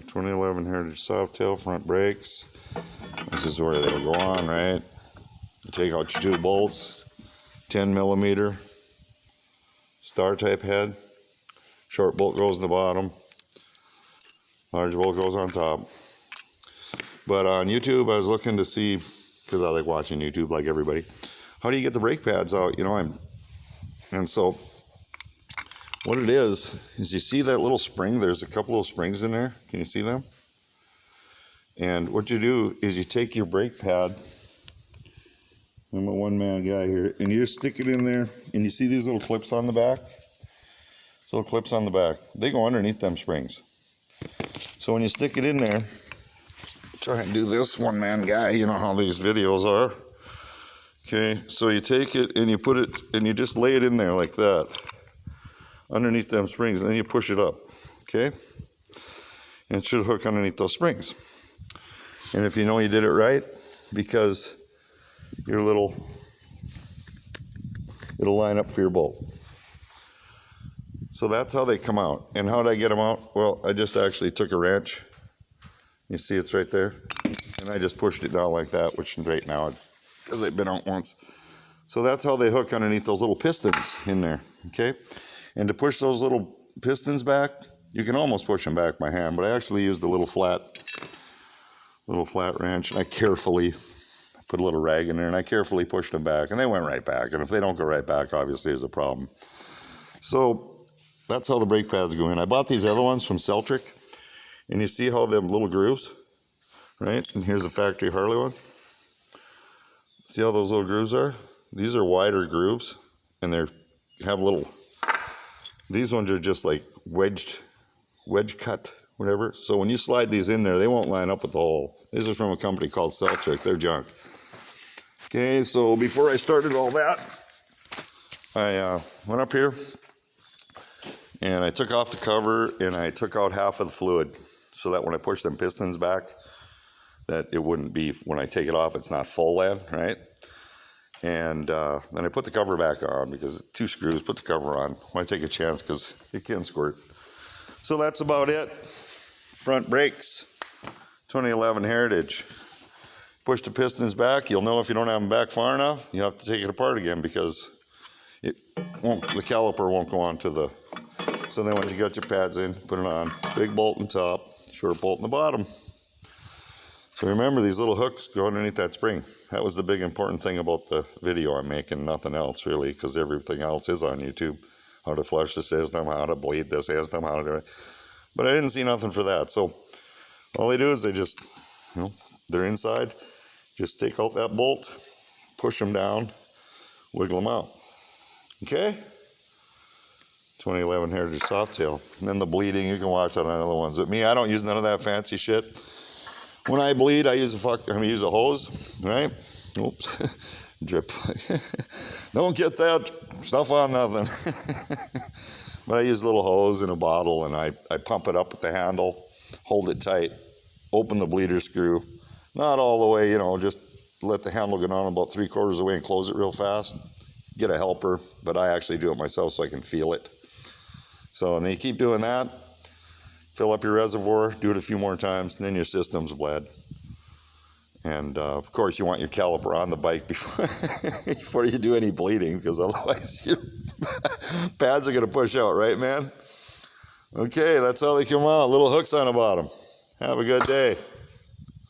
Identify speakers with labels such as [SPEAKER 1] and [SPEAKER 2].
[SPEAKER 1] 2011 Heritage Softtail front brakes. This is where they'll go on, right? You take out your 2 bolts, 10 millimeter star type head. Short bolt goes in the bottom, large bolt goes on top. But on YouTube, I was looking to see, because I like watching YouTube like everybody, how do you get the brake pads out? You know, and so what it is you see that little spring? There's a couple of springs in there. Can you see them? And what you do is you take your brake pad. I'm a one-man guy here, and you just stick it in there, and you see these little clips on the back? These little clips on the back. They go underneath them springs. So when you stick it in there, try and do this, one-man guy, you know how these videos are. Okay, so you take it and you put it, and you just lay it in there like that, underneath them springs, and then you push it up, okay? And it should hook underneath those springs. And if you know you did it right, because it'll line up for your bolt. So that's how they come out. And how did I get them out? Well, I just actually took a wrench. You see it's right there? And I just pushed it down like that, which right now it's because they've been out once. So that's how they hook underneath those little pistons in there, okay? And to push those little pistons back, you can almost push them back by hand, but I actually used a little flat wrench, and I carefully put a little rag in there, and I carefully pushed them back, and they went right back. And if they don't go right back, obviously there's a problem. So that's how the brake pads go in. I bought these other ones from Celtric, and you see how them little grooves, right? And here's a factory Harley one. See how those little grooves are? These are wider grooves, and have little. These ones are just like wedge cut, whatever. So when you slide these in there, they won't line up with the hole. These are from a company called Celtric. They're junk. Okay, so before I started all that, I went up here and I took off the cover and I took out half of the fluid so that when I push them pistons back, that it wouldn't be, when I take it off, it's not full then, right? And then I put the cover back on because 2 screws, put the cover on. Why take a chance, because it can squirt. So that's about it. Front brakes, 2011 Heritage. Push the pistons back. You'll know if you don't have them back far enough, you have to take it apart again because the caliper won't go on to the. So then once you got your pads in, put it on. Big bolt on top, short bolt in the bottom. So remember, these little hooks go underneath that spring. That was the big important thing about the video I'm making, nothing else really, because everything else is on YouTube. How to flush the system, how to bleed the system, how to do it. But I didn't see nothing for that. So all they do is they just, they're inside. Just take out that bolt, push them down, wiggle them out. Okay? 2011 Heritage Softtail. And then the bleeding, you can watch that on other ones. But me, I don't use none of that fancy shit. When I bleed, I use a hose, right? Oops, drip. Don't get that stuff on nothing. But I use a little hose in a bottle, and I pump it up with the handle, hold it tight, open the bleeder screw. Not all the way, just let the handle go down about 3/4 of the way and close it real fast. Get a helper, but I actually do it myself so I can feel it. So, and then you keep doing that. Fill up your reservoir, do it a few more times, and then your system's bled. And of course, you want your caliper on the bike before you do any bleeding, because otherwise your pads are going to push out, right, man? Okay, that's how they come out. Little hooks on the bottom. Have a good day.